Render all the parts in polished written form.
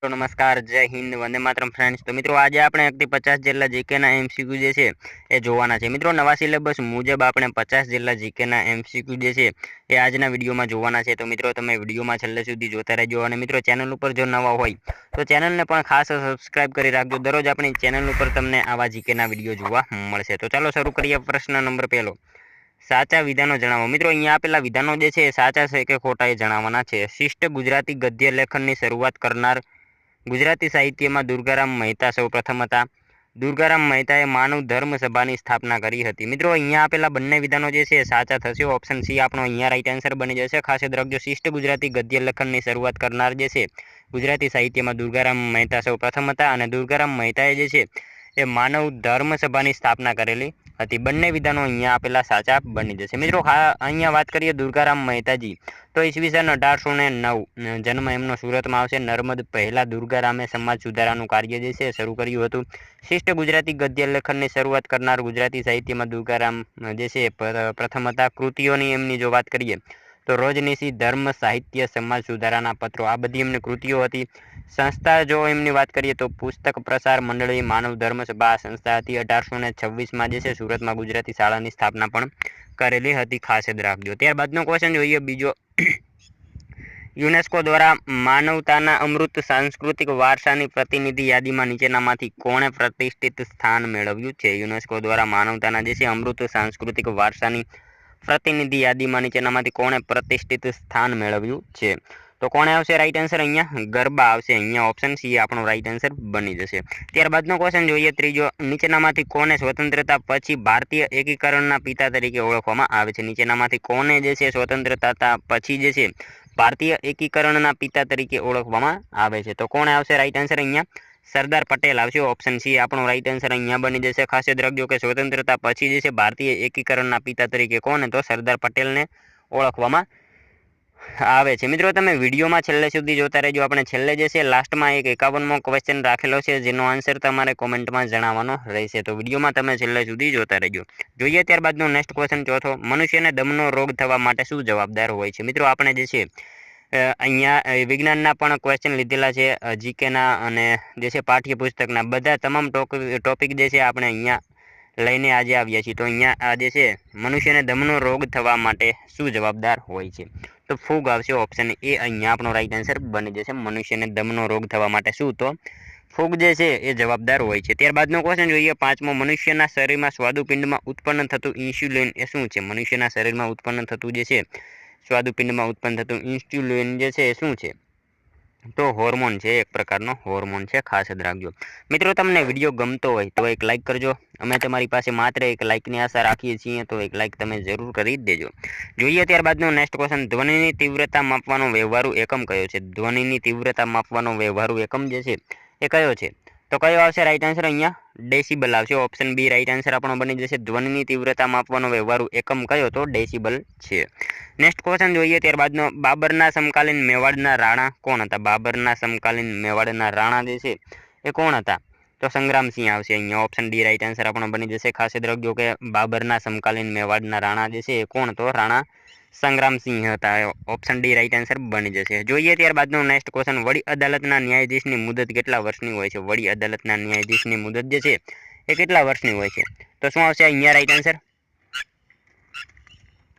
તો નમસ્કાર, જય હિન્દ, વંદે માતરમ ફ્રેન્ડ્સ। તો મિત્રો આજે આપણે 1 થી 50 જેટલા જીકેના એમસીક્યુ જે છે એ જોવાના છે। મિત્રો નવા સિલેબસ મુજબ આપણે 50 જેટલા જીકેના એમસીક્યુ જે છે એ આજના વિડીયોમાં જોવાના છે। તો મિત્રો તમે વિડીયોમાં છેલ્લે સુધી જોતા રહેજો અને મિત્રો ચેનલ ઉપર જો નવા હોય તો ચેનલને પણ ખાસ સબસ્ક્રાઇબ કરી રાખજો। દરરોજ આપણી ચેનલ ઉપર તમને આવા જીકેના વિડીયો જોવા મળશે। તો ચાલો શરૂ કરીએ। પ્રશ્ન નંબર 1, સાચા વિધાનો જણાવો। મિત્રો અહીંયા આપેલા વિધાનો જે છે એ સાચા છે કે ખોટા એ જણાવવાના છે। શિષ્ટ ગુજરાતી ગદ્ય લેખનની શરૂઆત કરનાર ગુજરાતી સાહિત્યમાં દુર્ગારામ મહેતા સૌ પ્રથમ હતા। દુર્ગારામ મહેતાએ માનવ ધર્મ સભાની સ્થાપના કરી હતી। મિત્રો અહીંયા આપેલા બંને વિધાનો જે છે સાચા થશે। ઓપ્શન સી આપણો અહીંયા રાઈટ આન્સર બની જશે। ખાસ યાદ રાખજો, શિષ્ટ ગુજરાતી ગદ્ય લેખનની શરૂઆત કરનાર જે છે ગુજરાતી સાહિત્યમાં દુર્ગારામ મહેતા સૌ પ્રથમ હતા અને દુર્ગારામ મહેતાએ જે છે એ માનવ ધર્મ સભાની સ્થાપના કરેલી હતી। બંને વિધાનો અહીંયા આપેલા સાચા બની જશે। મિત્રો અહીંયા વાત કરીએ દુર્ગારામ મહેતાજી, તો ઈસવીસન 1809 જન્મ એમનો સુરતમાં આવશે। નર્મદ પહેલા દુર્ગારામે સમાજ સુધારાનું કાર્ય જે છે શરૂ કર્યું હતું। શિષ્ટ ગુજરાતી ગદ્ય લેખનની શરૂઆત કરનાર ગુજરાતી સાહિત્યમાં દુર્ગારામ જે છે પ્રથમ હતા। કૃતિઓની એમની જો વાત કરીએ તો રોજનીશી, ધર્મ સાહિત્ય, સમાજ સુધારાના પત્રો, આ બધી એમની કૃતિઓ હતી। સંસ્થા જો એમની વાત કરીએ તો પુસ્તક પ્રસાર મંડળી, માનવ ધર્મ સભા સંસ્થા હતી। 1826માં જે છે સુરતમાં ગુજરાતી શાળાની સ્થાપના પણ કરેલી હતી, ખાસ યાદ રાખજો। ત્યારબાદનો ક્વેશ્ચન જોઈએ બીજો, યુનેસ્કો દ્વારા માનવતાના અમૃત સાંસ્કૃતિક વારસાની પ્રતિનિધિ યાદીમાં નીચેનામાંથી કોણે પ્રતિષ્ઠિત સ્થાન મેળવ્યું છે? યુનેસ્કો દ્વારા માનવતાના જે છે અમૃત સાંસ્કૃતિક વારસાની પ્રતિનિધિ યાદીમાં નીચેનામાંથી કોણે પ્રતિષ્ઠિત સ્થાન મેળવ્યું છે? તો કોણે આવશે રાઈટ આન્સર? અહીંયા ગરબા આવશે। અહીંયા ઓપ્શન સી આપણો રાઈટ આન્સર બની જશે। ત્યારબાદનો ક્વેશ્ચન જોઈએ ત્રીજો, નીચેનામાંથી કોને સ્વતંત્રતા પછી ભારતીય એકીકરણના પિતા તરીકે ઓળખવામાં આવે છે? નીચેનામાંથી કોને જે છે સ્વતંત્રતા પછી જે છે ભારતીય એકીકરણના પિતા તરીકે ઓળખવામાં આવે છે? તો કોણે આવશે રાઈટ આન્સર? અહીંયા સરદાર પટેલ આવશે। ઓપ્શન સી આપણો રાઈટ આન્સર અહીંયા બની જશે। ખાસ યાદ રાખજો કે સ્વતંત્રતા પછી જે છે ભારતીય એકીકરણના પિતા તરીકે કોને? તો સરદાર પટેલને ઓળખવામાં આવે છે। મિત્રો તમે વિડીયોમાં છેલ્લે સુધી જોતા રહેજો। આપણે છેલ્લે જે છે લાસ્ટમાં એક 51મો ક્વેશ્ચન રાખેલો છે જેનો આન્સર તમારે કોમેન્ટમાં જણાવવાનો રહેશે। તો વિડીયોમાં તમે છેલ્લે સુધી જોતા રહેજો। જોઈએ ત્યારબાદનો નેક્સ્ટ ક્વેશ્ચન ચોથો, મનુષ્યને દમનો રોગ થવા માટે શું જવાબદાર હોય છે? મિત્રો આપણે જે છે અહીંયા વિજ્ઞાનના પણ ક્વેશ્ચન લીધેલા છે, જીકેના અને જે છે પાઠ્યપુસ્તકના બધા તમામ ટોપિક જે છે આપણે અહીંયા લઈને આજે આવ્યા છીએ। તો અહીંયા આ જે છે મનુષ્યને દમનો રોગ થવા માટે શું જવાબદાર હોય છે? તો ફૂગ આવશે। ઓપ્શન એ અહીંયા આપણો રાઈટ આન્સર બની જશે। મનુષ્યને દમનો રોગ થવા માટે શું? તો ફૂગ જે છે એ જવાબદાર હોય છે। ત્યારબાદનો ક્વેશ્ચન જોઈએ પાંચમો, મનુષ્યના શરીરમાં સ્વાદુપિંડમાં ઉત્પન્ન થતું ઇન્સ્યુલિન એ શું છે? મનુષ્યના શરીરમાં ઉત્પન્ન થતું જે છે સ્વાદુપિંડમાં ઉત્પન્ન થતું ઇન્સ્યુલિન જે છે એ શું છે? તો હોર્મોન છે, એક પ્રકારનો હોર્મોન છે, ખાસ યાદ રાખજો। મિત્રો તમને વિડીયો ગમતો હોય તો એક લાઇક કરજો। અમે તમારી પાસે માત્ર એક લાઇકની આશા રાખીએ છીએ, તો એક લાઇક તમે જરૂર કરી જ દેજો। જોઈએ ત્યારબાદનો નેક્સ્ટ ક્વેશ્ચન, ધ્વનિની તીવ્રતા માપવાનો વ્યવહારુ એકમ કયો છે? ધ્વનિની તીવ્રતા માપવાનો વ્યવહારુ એકમ જે છે એ કયો છે? તો કયો આવશે રાઈટ આન્સર? અહીંયા ડેસિબલ આવશે। ઓપ્શન બી રાઈટ આન્સર આપણો બની જશે। ધ્વનિની તીવ્રતા માપવાનો વ્યવહારુ એકમ કયો? તો ડેસિબલ છે। નેક્સ્ટ ક્વેશ્ચન જોઈએ ત્યારબાદનો, બાબરના સમકાલીન મેવાડના રાણા કોણ હતા? બાબરના સમકાલીન મેવાડના રાણા જે છે એ કોણ હતા? તો સંગ્રામસિંહ આવશે। અહીંયા ઓપ્શન ડી રાઈટ આન્સર આપણો બની જશે। ખાસ યાદ રાખજો કે બાબરના સમકાલીન મેવાડના રાણા જે છે એ કોણ? તો રાણા સંગ્રામસિંહ હતા। ઓપ્શન ડી રાઈટ આન્સર બની જશે। જોઈએ ત્યારબાદનો નેક્સ્ટ ક્વેશ્ચન, વડી અદાલતના ન્યાયાધીશની મુદત કેટલા વર્ષની હોય છે? વડી અદાલતના ન્યાયાધીશની મુદત જે છે એ કેટલા વર્ષની હોય છે? તો શું આવશે અહીંયા રાઈટ આન્સર?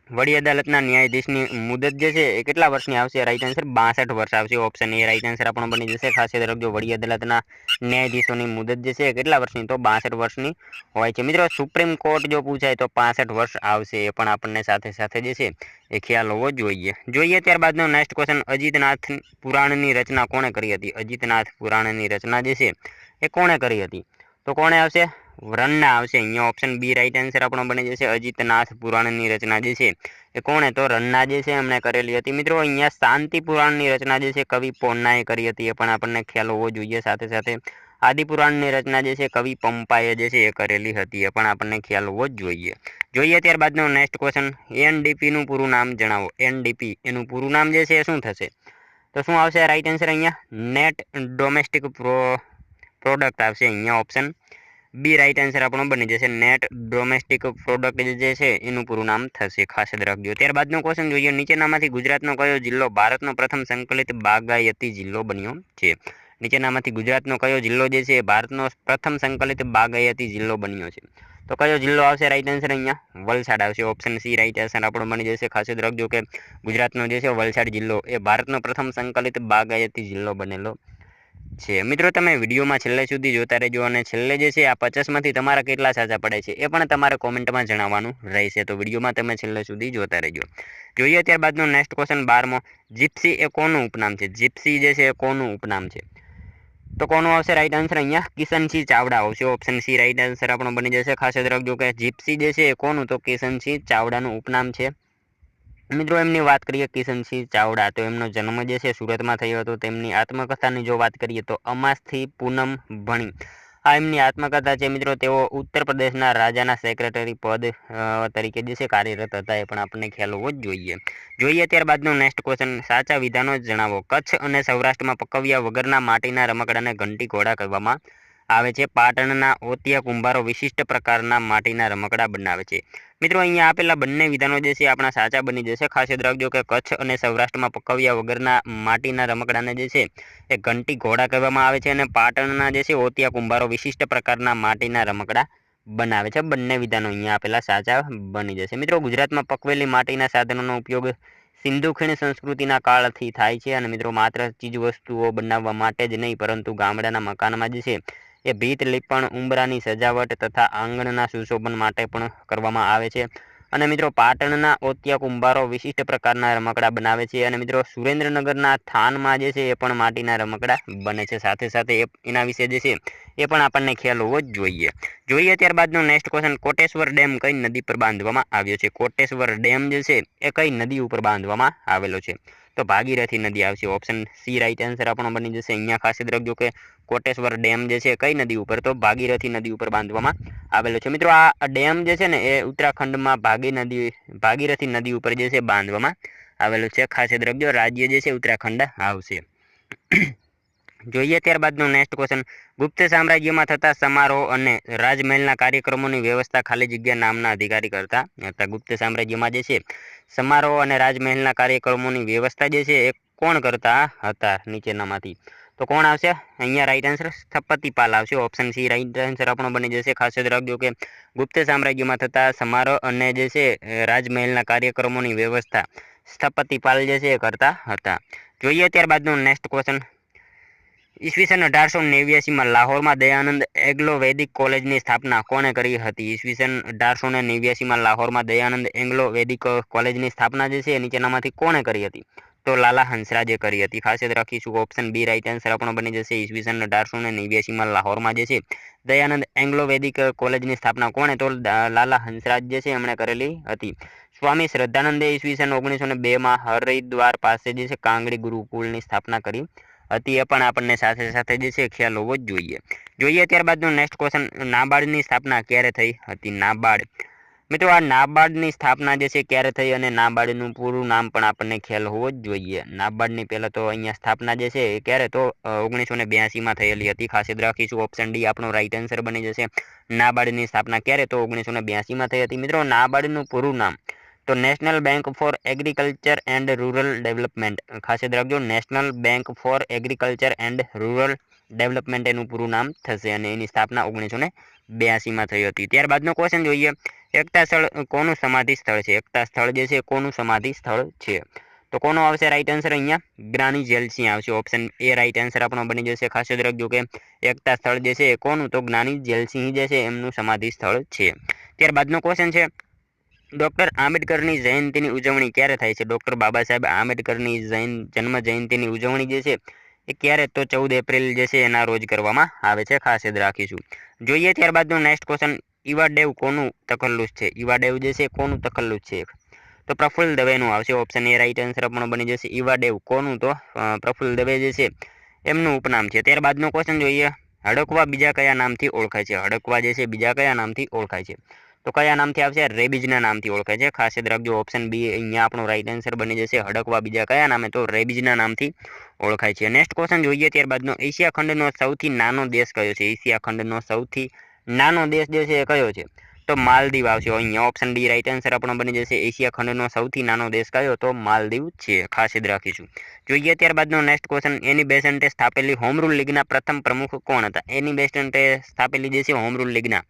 વડી અદાલતના ન્યાયાધીશની મુદત જે છે એ કેટલા વર્ષની આવશે? રાઈટ આન્સર 62 વર્ષ આવશે। ઓપ્શન એ રાઈટ આન્સર આપણો બની જશે। ખાસ યાદ રાખજો, વડી અદાલતના ન્યાયાધીશોની મુદત જે છે કેટલા વર્ષની? તો 62 વર્ષની હોય છે। મિત્રો સુપ્રીમ કોર્ટ જો પૂછાય તો 65 વર્ષ આવશે, એ પણ આપણને સાથે સાથે જે છે એ ખ્યાલ હોવો જોઈએ। જોઈએ ત્યારબાદનો નેક્સ્ટ ક્વેશ્ચન, અજીતનાથ પુરાણની રચના કોણે કરી હતી? અજીતનાથ પુરાણની રચના જે છે એ કોણે કરી હતી? તો કોણે આવશે? રન્ના આવશે। અહીંયા ઓપ્શન બી રાઈટ આન્સર આપણો બની જશે। અજીતનાથ પુરાણની રચના જે છે એ કોણે? તો રન્ના જે છે એમણે કરેલી હતી। મિત્રો અહીંયા શાંતિ પુરાણની રચના જે છે કવિ પોન્નાએ કરી હતી, એ પણ આપણને ખ્યાલ હોવો જોઈએ। સાથે સાથે આદિપુરાણની રચના જે છે કવિ પંપાએ જે છે એ કરેલી હતી, એ પણ આપણને ખ્યાલ હોવો જ જોઈએ। જોઈએ ત્યારબાદનો નેક્સ્ટ ક્વેશ્ચન, એનડીપીનું પૂરું નામ જણાવો। એનડીપી એનું પૂરું નામ જે છે એ શું થશે? તો શું આવશે રાઈટ આન્સર? અહીંયા નેટ ડોમેસ્ટિક પ્રોડક્ટ આવશે। અહીંયા ઓપ્શન બી રાઈટ આન્સર આપણો બની જશે। નેટ ડોમેસ્ટિક પ્રોડક્ટ જે છે એનું પૂરું નામ થશે, ખાસ યાદ રાખજો। ત્યારબાદનો ક્વેશ્ચન જોઈએ, નીચેનામાંથી ગુજરાતનો કયો જિલ્લો ભારતનો પ્રથમ સંકલિત બાગાયતી જિલ્લો બન્યો છે? નીચેનામાંથી ગુજરાતનો કયો જિલ્લો જે છે એ ભારતનો પ્રથમ સંકલિત બાગાયતી જિલ્લો બન્યો છે? તો કયો જિલ્લો આવશે રાઈટ આન્સર અહીંયા? વલસાડ આવશે. ઓપ્શન સી રાઈટ આન્સર આપણો બની જશે. ખાસ યાદ રાખજો કે ગુજરાતનો જે છે વલસાડ જિલ્લો એ ભારતનો પ્રથમ સંકલિત બાગાયતી જિલ્લો બનેલો છે. મિત્રો તમે વિડીયોમાં છેલ્લે સુધી જોતા રહેજો અને છેલ્લે જે છે આ 50માંથી તમારા કેટલા સાચા પડે છે એ પણ તમારે કોમેન્ટમાં જણાવવાનું રહેશે. તો વિડીયોમાં તમે છેલ્લે સુધી જોતા રહેજો. જોઈએ ત્યારબાદનો નેક્સ્ટ ક્વેશ્ચન 12મો. જીપ્સી એ કોનું ઉપનામ છે? જીપ્સી જે છે એ કોનું ઉપનામ છે? તો કોનું આવશે રાઈટ આન્સર અહીંયા? કિશનસિંહ ચાવડા આવશે. ઓપ્શન સી રાઈટ આન્સર આપણો બની જશે. ખાસ યાદ રાખજો કે જીપ્સી જે છે એ કોનું? તો કિશનસિંહ ચાવડાનું ઉપનામ છે. મિત્રો એમની વાત કરીએ કિશનસિંહ ચાવડા તો એમનો જન્મ જે છે સુરતમાં થયો હતો. તેમની આત્મકથાની જો વાત કરીએ તો અમાસથી પૂનમ ભણી આ એમની આત્મકથા છે. મિત્રો તેઓ ઉત્તર પ્રદેશના રાજાના સેક્રેટરી પદ તરીકે જે છે કાર્યરત હતા એ પણ આપણને ખ્યાલ હોવો જ જોઈએ. જોઈએ ત્યારબાદનો નેક્સ્ટ ક્વેશ્ચન. સાચા વિધાનો જણાવો. કચ્છ અને સૌરાષ્ટ્રમાં પકવ્યા વગરના માટીના રમકડાને ઘંટી ઘોડા કહેવામાં આવે છે. પાટણના ઓતિયા કુંભારો વિશિષ્ટ પ્રકારના માટીના રમકડા બનાવે છે. મિત્રો અહીંયા આપેલા બંને વિધાનો જે છે આપણા સાચા બની જશે. ખાસ યાદ રાખજો કે કચ્છ અને સૌરાષ્ટ્રમાં પકવ્યા વગરના માટીના રમકડાને જે છે એ ઘંટી ઘોડા કહેવામાં આવે છે અને પાટણના જે છે ઓતિયા કુંભારો વિશિષ્ટ પ્રકારના માટીના રમકડા બનાવે છે. બંને વિધાનો અહીંયા આપેલા સાચા બની જશે. મિત્રો ગુજરાતમાં પકવેલી માટીના સાધનોનો ઉપયોગ સિંધુ ખીણ સંસ્કૃતિના કાળથી થાય છે અને મિત્રો માત્ર ચીજ વસ્તુઓ બનાવવા માટે જ નહીં પરંતુ ગામડાના મકાનમાં જે છે એ ભીત લીપણ, ઉંબરાની સજાવટ તથા આંગણના સુશોભન માટે પણ કરવામાં આવે છે. અને મિત્રો પાટણના ઓતિયા કુંભારો વિશિષ્ટ પ્રકારના રમકડા બનાવે છે અને મિત્રો સુરેન્દ્રનગરના થાનમાં જે છે એ પણ માટીના રમકડા બને છે. સાથે સાથે એના વિશે જે છે એ પણ આપણને ખ્યાલ હોવો જ જોઈએ. જોઈએ ત્યારબાદનો નેક્સ્ટ ક્વેશ્ચન. કોટેશ્વર ડેમ કઈ નદી પર બાંધવામાં આવ્યો છે? કોટેશ્વર ડેમ જે છે એ કઈ નદી ઉપર બાંધવામાં આવેલો છે? તો ભાગીરથી નદી આવશે. ઓપ્શન સી રાઈટ આન્સર આપણો બની જશે. અહીંયા ખાસ યાદ રાખજો કે કોટેશ્વર ડેમ જે છે કઈ નદી ઉપર? તો ભાગીરથી નદી ઉપર બાંધવામાં આવેલો છે. મિત્રો આ ડેમ જે છે ને એ ઉત્તરાખંડમાં ભાગીરથી નદી ઉપર જે છે બાંધવામાં આવેલો છે. ખાસ યાદ રાખજો રાજ્ય જે છે ઉત્તરાખંડ આવશે. જોઈએ ત્યારબાદનો નેક્સ્ટ ક્વેશ્ચન. ગુપ્ત સામ્રાજ્યમાં થતા સમારોહ અને રાજમહેલના કાર્યક્રમોની વ્યવસ્થા ખાલી જગ્યા નામના અધિકારી કરતા હતા. ગુપ્ત સામ્રાજ્યમાં જે છે સમારોહ અને રાજમહેલના કાર્યક્રમોની વ્યવસ્થા જે છે એ કોણ કરતા હતા નીચેનામાંથી? તો કોણ આવશે અહીંયા રાઈટ આન્સર? સ્થપતિપાલ આવશે. ઓપ્શન સી રાઈટ આન્સર આપણો બની જશે. ખાસ યાદ રાખજો કે ગુપ્ત સામ્રાજ્યમાં થતા સમારોહ અને જે છે રાજમહેલના કાર્યક્રમોની વ્યવસ્થા સ્થપતિપાલ જે છે એ કરતા હતા. જોઈએ ત્યારબાદનો નેક્સ્ટ ક્વેશ્ચન. ઈસવીસન 1889માં લાહોરમાં દયાનંદ એંગ્લો વૈદિક કોલેજની સ્થાપના કોણે કરી હતી? ઈસવીસન 1889માં લાહોરમાં દયાનંદ એંગ્લો વૈદિક કોલેજની સ્થાપના જે છે નીચેનામાંથી કોણે કરી હતી? તો લાલા હંસરાજે કરી હતી. ખાસ યાદ રાખીશું. ઓપ્શન બી રાઈટ આન્સર આપણો બની જશે. ઈસવીસન 1889માં લાહોરમાં જે છે દયાનંદ એંગ્લો વૈદિક કોલેજની સ્થાપના કોણે? તો લાલા હંસરાજ જે છે એમણે કરેલી હતી. સ્વામી શ્રદ્ધાનંદે ઈસવીસન 1902માં હરિદ્વાર પાસે જે છે કાંગડી ગુરુકુળની સ્થાપના કરી હતી. એ પણ આપણને સાથે સાથે જે છે ખ્યાલ હોવો જ જોઈએ. જોઈએ ત્યારબાદનો નેક્સ્ટ ક્વેશ્ચન. નાબાર્ડની સ્થાપના ક્યારે થઈ હતી? નાબાર્ડ. મિત્રો આ નાબાર્ડની સ્થાપના જે છે ક્યારે થઈ અને નાબાર્ડનું પૂરું નામ પણ આપણને ખ્યાલ હોવો જ જોઈએ. નાબાર્ડની પહેલાં તો અહીંયા સ્થાપના જે છે એ ક્યારે? તો 1982માં થયેલી હતી. ખાસ યાદ રાખીશું. ઓપ્શન ડી આપણો રાઈટ આન્સર બની જશે. નાબાર્ડની સ્થાપના ક્યારે? તો 1982માં થઈ હતી. મિત્રો નાબાર્ડનું પૂરું નામ તો national bank four agriculture and rural development. ખાસ યાદ રાખજો national bank four agriculture and rural development એનું પૂરું નામ થશે અને એની સ્થાપના 1982માં થઈ હતી. ત્યારબાદનો ક્વેશ્ચન જોઈએ. એકતા સ્થળ કોનું સમાધિ સ્થળ છે? એકતા સ્થળ જે છે કોનું સમાધિ સ્થળ છે? તો કોનો આવશે રાઈટ આન્સર અહીંયા? જ્ઞાની જેલસિંહ આવશે. ઓપ્શન એ રાઈટ આન્સર આપણો બની જશે. ખાસ યાદ રાખજો કે એકતા સ્થળ જે છે એ કોનું? તો જ્ઞાની જેલસિંહ જે છે એમનું સમાધિ સ્થળ છે. ત્યારબાદનો ક્વેશ્ચન છે. ડૉક્ટર આંબેડકરની જયંતિની ઉજવણી ક્યારે થાય છે? ડૉક્ટર બાબા સાહેબ આંબેડકરની જન્મ જયંતિની ઉજવણી જે છે એ ક્યારે? તો 14 એપ્રિલ જે છે એના રોજ કરવામાં આવે છે. ખાસ યાદ રાખીશું. જોઈએ ત્યારબાદનો નેક્સ્ટ ક્વેશ્ચન. ઈવાડેવ કોનું તખલ્લુસ છે? ઈવાડેવ જે છે કોનું તખલ્લુસ છે? તો પ્રફુલ્લ દવેનું આવશે. ઓપ્શન એ રાઈટ આન્સર પણ બની જશે. ઈવાડેવ કોનું? તો પ્રફુલ્લ દવે જે છે એમનું ઉપનામ છે. ત્યારબાદનો ક્વેશ્ચન જોઈએ. હડકવા બીજા કયા નામથી ઓળખાય છે? હડકવા જે છે બીજા કયા નામથી ઓળખાય છે? તો કયા નામથી આવશે? રેબિજના નામથી ઓળખાય છે. ખાસ યાદ રાખજો. ઓપ્શન બી અહીંયા આપણો રાઈટ આન્સર બની જશે. હડકવા બીજા કયા નામે? તો રેબિજના નામથી ઓળખાય છે. નેક્સ્ટ ક્વેશ્ચન જોઈએ ત્યારબાદનો. એશિયા ખંડનો સૌથી નાનો દેશ કયો છે? એશિયા ખંડનો સૌથી નાનો દેશ જે છે એ કયો છે? તો માલદીવ આવશે અહીંયા ઓપ્શન ડી રાઈટ આન્સર આપણો બની જશે। એશિયા ખંડનો સૌથી નાનો દેશ કયો તો માલદીવ છે, ખાસ યાદ રાખીશું। જોઈએ ત્યારબાદનો નેક્સ્ટ ક્વેશ્ચન, એની બેસન્ટે સ્થાપેલી હોમ રૂલ લીગના પ્રથમ પ્રમુખ કોણ હતા? એની બેસન્ટે સ્થાપેલી જે છે હોમ રૂલ લીગના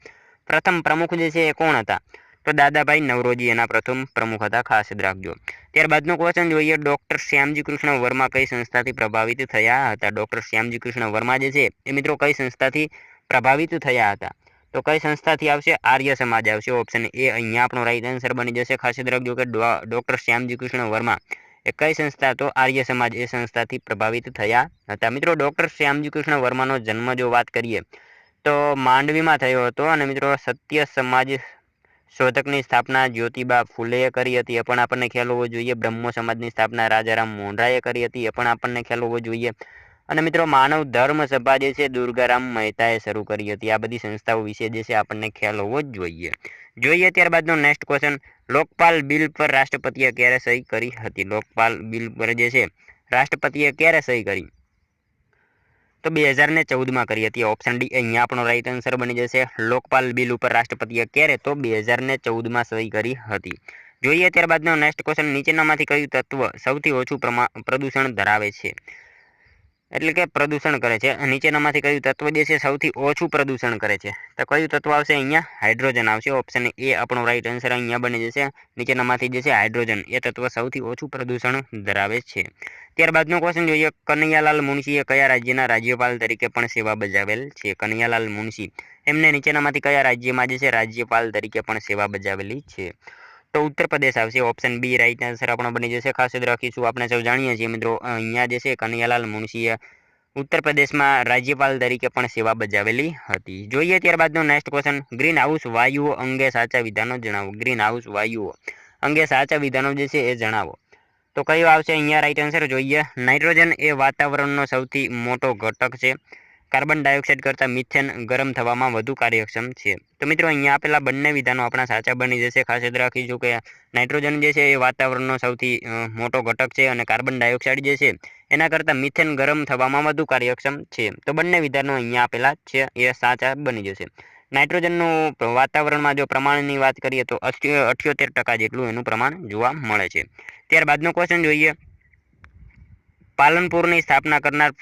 પ્રથમ પ્રમુખ જે છે એ કોણ હતા? તો દાદાભાઈ નવરોજી એના પ્રથમ પ્રમુખ હતા, ખાસ યાદ રાખજો। ત્યારબાદનો ક્વેશ્ચન જોઈએ, ડૉક્ટર શ્યામજી કૃષ્ણ વર્મા કઈ સંસ્થાથી પ્રભાવિત થયા હતા? ડૉક્ટર શ્યામજી કૃષ્ણ વર્મા જે છે એ મિત્રો કઈ સંસ્થાથી પ્રભાવિત થયા હતા? તો કઈ સંસ્થાથી આવશે? આર્ય સમાજ આવશે, ઓપ્શન એ અહીંયા આપણો રાઈટ આન્સર બની જશે। ખાસ યાદ રાખજો કે ડૉક્ટર શ્યામજી કૃષ્ણ વર્મા એ કઈ સંસ્થા? તો આર્ય સમાજ એ સંસ્થાથી પ્રભાવિત થયા હતા। મિત્રો ડૉક્ટર શ્યામજી કૃષ્ણ વર્માનો જન્મ જો વાત કરીએ તો માંડવીમાં થયો હતો અને મિત્રો સત્ય સમાજ શોધકની સ્થાપના જ્યોતિબા ફૂલેએ કરી હતી, એ પણ આપણને ખ્યાલ હોવો જોઈએ। બ્રહ્મો સમાજની સ્થાપના રાજારામ મોહનરાયે કરી હતી, એ પણ આપણને ખ્યાલ હોવો જોઈએ। અને મિત્રો માનવ ધર્મ સભા જે છે દુર્ગારામ મહેતાએ શરૂ કરી હતી। આ બધી સંસ્થાઓ વિશે જે છે આપણને ખ્યાલ હોવો જ જોઈએ। જોઈએ ત્યારબાદનો નેક્સ્ટ ક્વેશ્ચન, લોકપાલ બિલ પર રાષ્ટ્રપતિએ ક્યારે સહી કરી હતી? લોકપાલ બિલ પર જે છે રાષ્ટ્રપતિએ ક્યારે સહી કરી? તો 2014માં કરી હતી, ઓપ્શન ડી અહીંયા આપણો રાઈટ આન્સર બની જશે। લોકપાલ બિલ ઉપર રાષ્ટ્રપતિએ ક્યારે? તો 2014માં સહી કરી હતી। જોઈએ ત્યારબાદનો નેક્સ્ટ ક્વેશ્ચન, નીચેનામાંથી કયું તત્વ સૌથી ઓછું પ્રદૂષણ ધરાવે છે? એટલે કે પ્રદૂષણ કરે છે, નીચેનામાંથી કયું તત્વ જે છે સૌથી ઓછું પ્રદૂષણ કરે છે? તો કયું તત્વ આવશે? અહીંયા હાઇડ્રોજન આવશે, ઓપ્શન એ આપણો રાઈટ આન્સર અહીંયા બની જશે। નીચેનામાંથી જે છે હાઇડ્રોજન એ તત્વ સૌથી ઓછું પ્રદૂષણ ધરાવે છે। ત્યારબાદનો ક્વેશ્ચન જોઈએ, કનૈયાલાલ મુનશીએ કયા રાજ્યના રાજ્યપાલ તરીકે પણ સેવા બજાવેલ છે? કનૈયાલાલ મુનશી એમને નીચેનામાંથી કયા રાજ્યમાં જે છે રાજ્યપાલ તરીકે પણ સેવા બજાવેલી છે? તો ઉત્તર પ્રદેશ આવશે, ઓપ્શન બી રાઈટ આન્સર આપણો બની જશે। ખાસ યાદ રાખીશું, આપણે સૌ જાણીએ છીએ મિત્રો અહીંયા જે છે કનૈયાલાલ મુનશીએ ઉત્તર પ્રદેશમાં રાજ્યપાલ તરીકે પણ સેવા બજાવેલી હતી। જોઈએ ત્યારબાદનો નેક્સ્ટ ક્વેશ્ચન, ગ્રીન હાઉસ વાયુઓ અંગે સાચા વિધાનો જણાવો। ગ્રીન હાઉસ વાયુઓ અંગે સાચા વિધાનો જે છે એ જણાવો। તો કયો આવશે અહીંયા રાઈટ આન્સર? જોઈએ, નાઇટ્રોજન એ વાતાવરણનો સૌથી મોટો ઘટક છે, કાર્બન ડાયોક્સાઇડ કરતાં મિથેન ગરમ થવામાં વધુ કાર્યક્ષમ છે। તો મિત્રો અહીંયા આપેલા બંને વિધાનો આપણા સાચા બની જશે। ખાસ યાદ રાખીશું કે નાઇટ્રોજન જે છે એ વાતાવરણનો સૌથી મોટો ઘટક છે અને કાર્બન ડાયોક્સાઇડ જે છે એના કરતાં મિથેન ગરમ થવામાં વધુ કાર્યક્ષમ છે। તો બંને વિધાનો અહીંયા આપેલા છે એ સાચા બની જશે। નાઇટ્રોજનનું વાતાવરણમાં જો પ્રમાણની વાત કરીએ તો 78% જેટલું એનું પ્રમાણ જોવા મળે છે। ત્યારબાદનો ક્વેશ્ચન જોઈએ, પાલનપુરની સ્થાપના કરનાર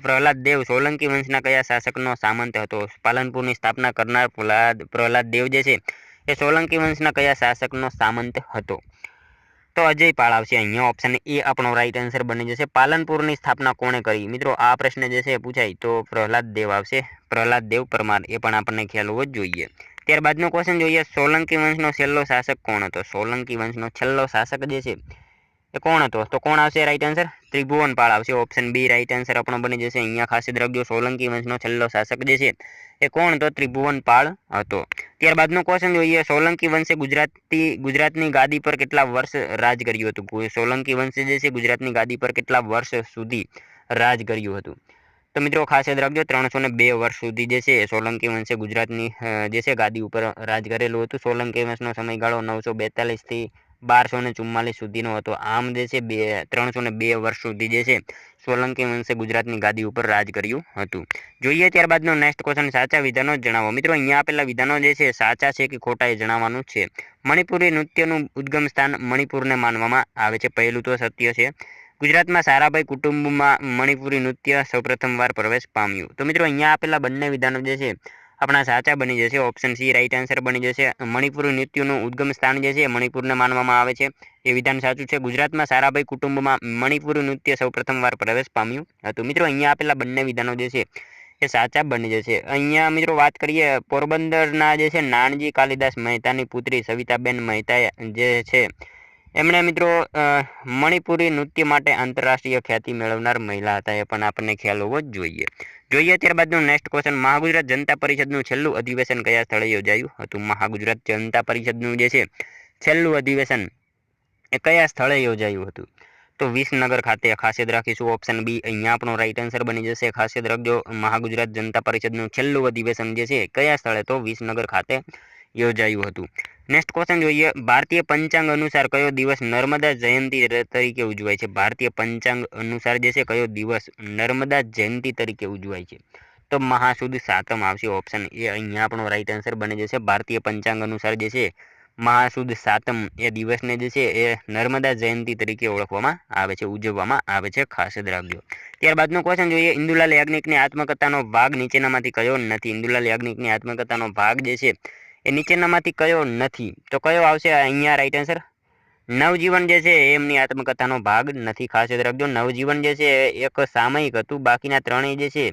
પ્રહલાદ દેવ સોલંકી વંશના કયા શાસકનો સામંત હતો? પાલનપુરની સ્થાપના કરનાર પ્રહલાદ દેવ જે છે એ સોલંકી વંશના કયા શાસકનો સામંત હતો? તો અજય પાળ આવશે અહીંયા, ઓપ્શન એ આપણો રાઈટ આન્સર બની જશે। પાલનપુરની સ્થાપના કોણે કરી? મિત્રો આ પ્રશ્ન જે છે પૂછાય તો પ્રહલાદ દેવ આવશે, પ્રહલાદ દેવ પરમાર, એ પણ આપણને ખ્યાલ હોવો જ જોઈએ। ત્યારબાદનો ક્વેશ્ચન જોઈએ, સોલંકી વંશનો છેલ્લો શાસક કોણ હતો? સોલંકી વંશનો છેલ્લો શાસક જે છે એ કોણ હતો? તો કોણ આવશે રાઈટ આન્સર? ત્રિભુવનપાળ આવશે, ઓપ્શન બી રાઈટ આન્સર આપણો બની જશે। અહીંયા ખાસ યાદ રાખજો, સોલંકી વંશનો છેલ્લો શાસક જે છે એ કોણ? તો ત્રિભુવનપાળ હતો। ત્યારબાદનો ક્વેશ્ચન જોઈએ, સોલંકી વંશે ગુજરાતની ગાદી પર કેટલા વર્ષ રાજ કર્યું હતું? સોલંકી વંશે જે છે ગુજરાતની ગાદી પર કેટલા વર્ષ સુધી રાજ કર્યું હતું? તો મિત્રો ખાસ યાદ રાખજો, 302 વર્ષ સુધી જે છે સોલંકી વંશે ગુજરાતની જે છે ગાદી ઉપર રાજ કરેલું હતું। સોલંકી વંશનો સમયગાળો 942 થી 1244 સુધીનો હતો। આમ જે છે 302 વર્ષ સુધી જે છે સોલંકી વંશે ગુજરાતની ગાદી ઉપર રાજ કર્યું હતું। જોઈએ ત્યારબાદનો નેક્સ્ટ ક્વેશ્ચન, સાચા વિધાનો જણાવો। મિત્રો અહીંયા આપેલા વિધાનો જે છે સાચા છે કે ખોટા એ જણાવવાનું છે। મણિપુરી નૃત્યનું ઉદ્ગમ સ્થાન મણિપુરને માનવામાં આવે છે, પહેલું તો સત્ય છે। ગુજરાતમાં સારાભાઈ કુટુંબમાં મણિપુરી નૃત્ય સૌપ્રથમવાર પ્રવેશ પામ્યું। તો મિત્રો અહીંયા આપેલા બંને વિધાનો જે છે આપણા સાચા બની જશે, ઓપ્શન સી રાઈટ આન્સર બની જશે। મણિપુરી નૃત્યનું ઉદ્ગમ સ્થાન જે છે મણિપુરને માનવામાં આવે છે, એ વિધાન સાચું છે। ગુજરાતમાં સારાભાઈ કુટુંબમાં મણિપુરી નૃત્ય સૌપ્રથમવાર પ્રવેશ પામ્યું હતું। મિત્રો અહીંયા આપેલા બંને વિધાનો જે છે એ સાચા બની જશે। અહીંયા મિત્રો વાત કરીએ, પોરબંદરના જે છે નાનજી કાલિદાસ મહેતાની પુત્રી સવિતાબેન મહેતા જે છે એમણે મિત્રો મણિપુરી નૃત્ય માટે આંતરરાષ્ટ્રીય ખ્યાતિ મેળવનાર મહિલા હતા, એ પણ આપણને ખ્યાલ હોવો જ જોઈએ। જોઈએ ત્યારબાદનો નેક્સ્ટ ક્વેશ્ચન, મહાગુજરાત જનતા પરિષદનું છેલ્લું અધિવેશન કયા સ્થળે યોજાયું હતું? મહાગુજરાત જનતા પરિષદનું જે છે છેલ્લું અધિવેશન એ કયા સ્થળે યોજાયું હતું? તો વિસનગર ખાતે, ખાસ યાદ રાખીશું, ઓપ્શન બી અહીંયા આપણો રાઈટ આન્સર બની જશે। ખાસ યાદ રાખજો, મહાગુજરાત જનતા પરિષદનું છેલ્લું અધિવેશન જે છે કયા સ્થળે? તો વિસનગર ખાતે યોજાયું હતું। નેક્સ્ટ ક્વેશ્ચન જોઈએ, ભારતીય પંચાંગ અનુસાર કયો દિવસ નર્મદા જયંતિ તરીકે ઉજવાય છે? ભારતીય પંચાંગ અનુસાર જે છે કયો દિવસ નર્મદા જયંતિ તરીકે ઉજવાય છે? તો મહાસુદ સાતમ આવશે ઓપ્શન એ અહીંયા આપણો રાઈટ આન્સર બની જશે। ભારતીય પંચાંગ અનુસાર જે છે મહાસુદ સાતમ એ દિવસને જે છે એ નર્મદા જયંતિ તરીકે ઓળખવામાં આવે છે, ઉજવવામાં આવે છે, ખાસ યાદ રાખજો। ત્યારબાદનો ક્વેશ્ચન જોઈએ, ઇન્દુલાલ યાજ્ઞિકની આત્મકથાનો ભાગ નીચેનામાંથી કયો નથી? ઇન્દુલાલ યાજ્ઞિકની આત્મકથાનો ભાગ જે છે એ નીચેનામાંથી કયો નથી? તો કયો આવશે અહીંયા રાઈટ આન્સર? નવજીવન જે છે એમની આત્મકથાનો ભાગ નથી, ખાસ યાદ રાખજો। નવજીવન જે છે એક સામયિક હતું, બાકીના ત્રણેય જે છે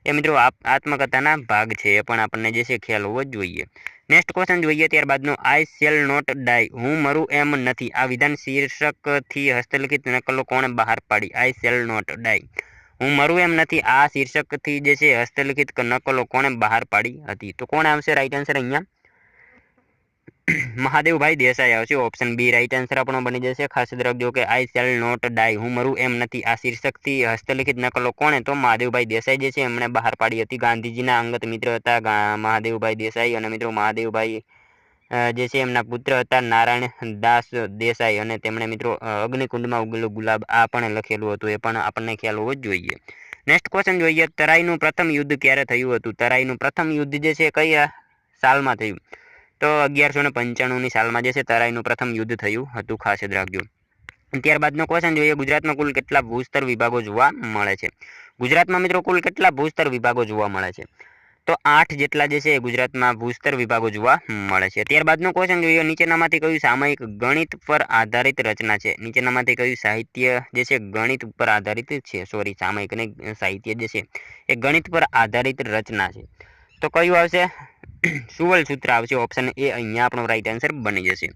એ મિત્રો આત્મકથાના ભાગ છે, એ પણ આપણને જે છે ખ્યાલ હોવો જ જોઈએ। નેક્સ્ટ ક્વેશ્ચન જોઈએ ત્યારબાદનો, આઈ શેલ નોટ ડાય, હું મરું એમ નથી, આ વિધાન શીર્ષકથી હસ્તલિખિત નકલો કોણે બહાર પાડી? આઈ શેલ નોટ ડાય, હું મરું એમ નથી, આ શીર્ષકથી જે છે હસ્તલિખિત નકલો કોણે બહાર પાડી હતી? તો કોણ આવશે રાઈટ આન્સર અહીંયા? મહાદેવભાઈ દેસાઈ આવશે, ઓપ્શન બી રાઈટ આન્સર આપણો બની જશે। ખાસ યાદ રાખજો કે આઈ શેલ નોટ ડાય, હું મરું એમ નથી, આ શીર્ષકથી હસ્તલિખિત નકલો કોણે? તો મહાદેવભાઈ દેસાઈ જે છે એમણે બહાર પાડી હતી। ગાંધીજીના અંગત મિત્ર હતા મહાદેવભાઈ દેસાઈ, અને મિત્રો મહાદેવભાઈ જે છે એમના પુત્ર હતા નારાયણ દાસ દેસાઈ, અને તેમણે મિત્રો અગ્નિકુંડમાં ઉગેલો ગુલાબ આ પણ લખેલું હતું, એ પણ આપણને ખ્યાલ હોવો જ જોઈએ। નેક્સ્ટ ક્વેશ્ચન જોઈએ, તરાઈનું પ્રથમ યુદ્ધ ક્યારે થયું હતું? તરાઈનું પ્રથમ યુદ્ધ જે છે કઈ સાલમાં થયું? તો 1195ની સાલમાં જે છે તરાઈનું પ્રથમ યુદ્ધ થયું હતું, ખાસ યાદ રાખજો। ત્યારબાદનો ક્વેશ્ચન જોઈએ, ગુજરાતમાં કુલ કેટલા ભૂસ્તર વિભાગો જોવા મળે છે? ગુજરાતમાં મિત્રો કુલ કેટલા ભૂસ્તર વિભાગો જોવા મળે છે? તો 8 જેટલા જે છે ગુજરાતમાં ભૂસ્તર વિભાગો જોવા મળે છે। ત્યારબાદનો ક્વેશ્ચન જોઈએ, નીચેનામાંથી કયું સામયિક ગણિત પર આધારિત રચના છે? નીચેનામાંથી કયું સાહિત્ય જે છે ગણિત પર આધારિત છે? સોરી, સામયિક અને સાહિત્ય જે છે એ ગણિત પર આધારિત રચના છે, તો કયું આવશે? સુવલ સૂત્ર આવશે, ઓપ્શન એ અહીંયા આપણો રાઈટ આન્સર બની જશે।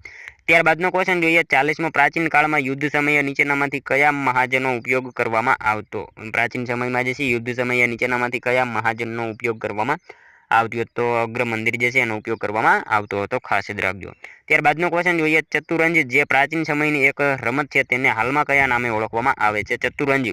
ત્યારબાદનો ક્વેશ્ચન જોઈએ, 40મો પ્રાચીન કાળમાં યુદ્ધ સમયે નીચેનામાંથી કયા મહાજનનો ઉપયોગ કરવામાં આવતો? પ્રાચીન સમયમાં જે છે યુદ્ધ સમયે નીચેનામાંથી કયા મહાજનનો ઉપયોગ કરવામાં આવતો? તો અગ્ર મંદિર જે છે એનો ઉપયોગ કરવામાં આવતો હતો, ખાસ યાદ રાખજો। ત્યારબાદનો ક્વેશ્ચન જોઈએ, ચતુરંજ જે પ્રાચીન સમયની એક રમત છે તેને હાલમાં કયા નામે ઓળખવામાં આવે છે? ચતુરંજ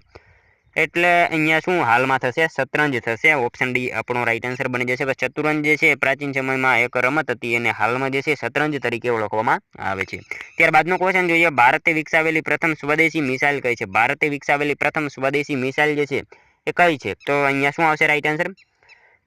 એટલે અહીંયા શું હાલમાં થશે? શતરંજ થશે, ઓપ્શન ડી આપણો રાઈટ આન્સર બની જશે। ચતુરંજ જે છે પ્રાચીન સમયમાં એક રમત હતી, અને હાલમાં જે છે શતરંજ તરીકે ઓળખવામાં આવે છે। ત્યારબાદનો ક્વેશ્ચન જોઈએ, ભારતે વિકસાવેલી પ્રથમ સ્વદેશી મિસાઇલ કઈ છે? ભારતે વિકસાવેલી પ્રથમ સ્વદેશી મિસાઇલ જે છે એ કઈ છે? તો અહીંયા શું આવશે રાઈટ આન્સર?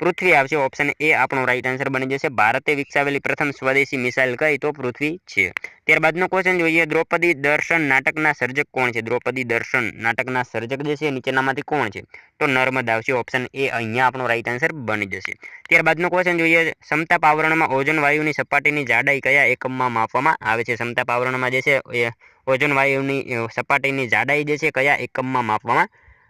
પૃથ્વી આવશે, ઓપ્શન એ આપણો રાઈટ આન્સર બની જશે। ભારતે વિકસાવેલી પ્રથમ સ્વદેશી મિસાઇલ કઈ? તો પૃથ્વી છે। ત્યારબાદનો ક્વેશ્ચન જોઈએ, દ્રૌપદી દર્શન નાટકના સર્જક કોણ છે? દ્રૌપદી દર્શન નાટકના સર્જક જે છે નીચેનામાંથી કોણ છે? તો નર્મદ આવશે, ઓપ્શન એ અહીંયા આપણો રાઈટ આન્સર બની જશે। ત્યારબાદનો ક્વેશ્ચન જોઈએ, સમતાપ આવરણમાં ઓઝોન વાયુની સપાટીની જાડાઈ કયા એકમમાં માપવામાં આવે છે? સમતાપ આવરણમાં જે છે એ ઓઝોન વાયુની સપાટીની જાડાઈ જે છે કયા એકમમાં માપવામાં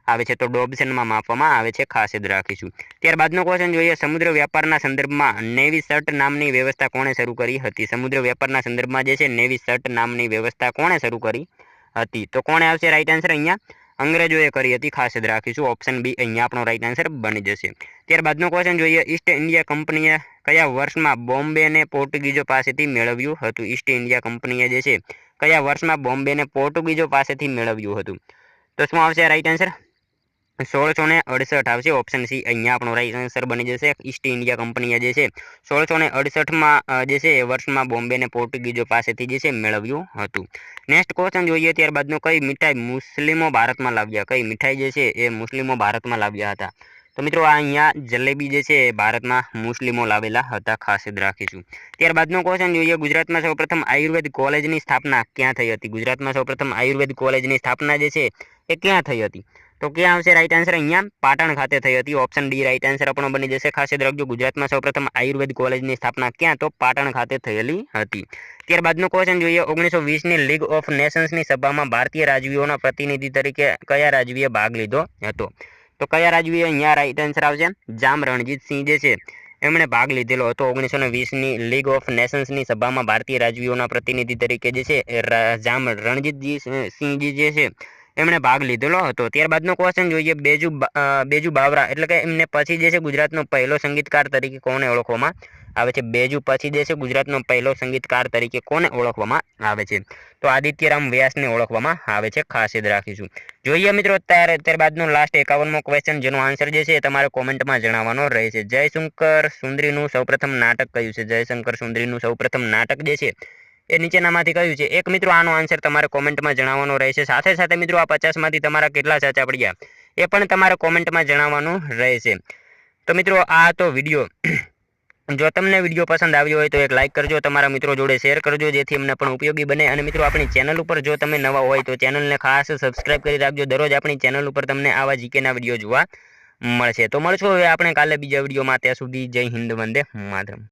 આવે છે? તો ડોબ્સનમાં માપવામાં આવે છે, ખાસ યાદ રાખીશું। ત્યારબાદનો ક્વેશ્ચન જોઈએ, સમુદ્ર વ્યાપારના સંદર્ભમાં નેવી સર્ટ નામની વ્યવસ્થા કોણે શરૂ કરી હતી? સમુદ્ર વ્યાપારના સંદર્ભમાં જે છે નેવી સર્ટ નામની વ્યવસ્થા કોણે શરૂ કરી હતી? તો કોણે આવશે રાઈટ આન્સર અહીંયા? અંગ્રેજોએ કરી હતી, ખાસ યાદ રાખીશું, ઓપ્શન બી અહીંયા આપણો રાઈટ આન્સર બની જશે। ત્યારબાદનો ક્વેશ્ચન જોઈએ, ઈસ્ટ ઇન્ડિયા કંપનીએ કયા વર્ષમાં બોમ્બેને પોર્ટુગીઝો પાસેથી મેળવ્યું હતું? ઈસ્ટ ઇન્ડિયા કંપનીએ જે છે કયા વર્ષમાં બોમ્બેને પોર્ટુગીઝો પાસેથી મેળવ્યું હતું? તો શું આવશે રાઈટ આન્સર? 1668 આવશે, ઓપ્શન સી અહીંયા આપણો રાઈટ આન્સર બની જશે। ઈસ્ટ ઇન્ડિયા કંપનીએ જે છે 1668માં જે છે એ વર્ષમાં બોમ્બેને પોર્ટુગીઝો પાસેથી જે છે મેળવ્યું હતું। નેક્સ્ટ ક્વેશ્ચન જોઈએ, ત્યારબાદનો, કઈ મીઠાઈ મુસ્લિમો ભારતમાં લાવ્યા? કઈ મીઠાઈ જે છે એ મુસ્લિમો ભારતમાં લાવ્યા હતા? તો મિત્રો આ અહીંયા જલેબી જે છે એ ભારતમાં મુસ્લિમો લાવેલા હતા, ખાસ યાદ રાખીશું। ત્યારબાદનો ક્વેશ્ચન જોઈએ, ગુજરાતમાં સૌપ્રથમ આયુર્વેદ કોલેજની સ્થાપના ક્યાં થઈ હતી? ગુજરાતમાં સૌપ્રથમ આયુર્વેદ કોલેજની સ્થાપના જે છે એ ક્યાં થઈ હતી? તો ક્યાં આવશે રાઈટ આન્સર? અહીંયા પાટણ ખાતે થઈ હતી, ઓપ્શન ડી રાઈટ આન્સર આપણો બની જશે। ખાસ યાદ રાખજો, ગુજરાતમાં સૌપ્રથમ આયુર્વેદ કોલેજની સ્થાપના ક્યાં? તો પાટણ ખાતે થયેલી હતી। ત્યારબાદનો ક્વેશ્ચન જોઈએ, 1920ની લીગ ઓફ નેશન્સની સભામાં ભારતીય રાજવીઓના પ્રતિનિધિ તરીકે કયા રાજવીએ ભાગ લીધો હતો? તો કયા રાજવીએ અહીંયા રાઈટ આન્સર આવશે? જામ રણજીતસિંહ જે છે એમણે ભાગ લીધેલો હતો 1920ની લીગ ઓફ નેશન્સની સભામાં ભારતીય રાજવીઓના પ્રતિનિધિ તરીકે જે છે જામ રણજીતસિંહજી જે છે એમણે ભાગ લીધેલો હતો। ત્યારબાદનો ક્વેશ્ચન જોઈએ, બેજુ બાવરા એટલે કે એમને પછી જે છે ગુજરાતનો પહેલો સંગીતકાર તરીકે કોને ઓળખવામાં આવે છે? બેજુ પછી જે છે ગુજરાતનો પહેલો સંગીતકાર તરીકે કોને ઓળખવામાં આવે છે? તો આદિત્યરામ વ્યાસને ઓળખવામાં આવે છે, ખાસ યાદ રાખીશું। જોઈએ મિત્રો ત્યારબાદનો લાસ્ટ 51મો ક્વેશ્ચન, જેનો આન્સર જે છે એ તમારે કોમેન્ટમાં જણાવવાનો રહેશે। જયશંકર સુંદરીનું સૌપ્રથમ નાટક કયું છે? જયશંકર સુંદરીનું સૌપ્રથમ નાટક જે છે એ નીચેનામાંથી કયું છે? એક મિત્રો આનો આન્સર તમારે કોમેન્ટમાં જણાવવાનો રહેશે। સાથે સાથે મિત્રો આ 50માંથી તમારા કેટલા સાચા પડ્યા એ પણ તમારે કોમેન્ટમાં જણાવવાનું રહેશે। તો મિત્રો આ તો વિડીયો જો તમને વિડીયો પસંદ આવ્યો હોય તો એક લાઇક કરજો, તમારા મિત્રો જોડે શેર કરજો જેથી અમને પણ ઉપયોગી બને. અને મિત્રો આપણી ચેનલ ઉપર જો તમે નવા હોય તો ચેનલને ખાસ સબસ્ક્રાઇબ કરી રાખજો. દરરોજ આપણી ચેનલ ઉપર તમને આવા જીકેના વિડીયો જોવા મળશે. તો મળશું હવે આપણે કાલે બીજા વિડીયોમાં. ત્યાં સુધી જય હિન્દ, વંદે માતરમ.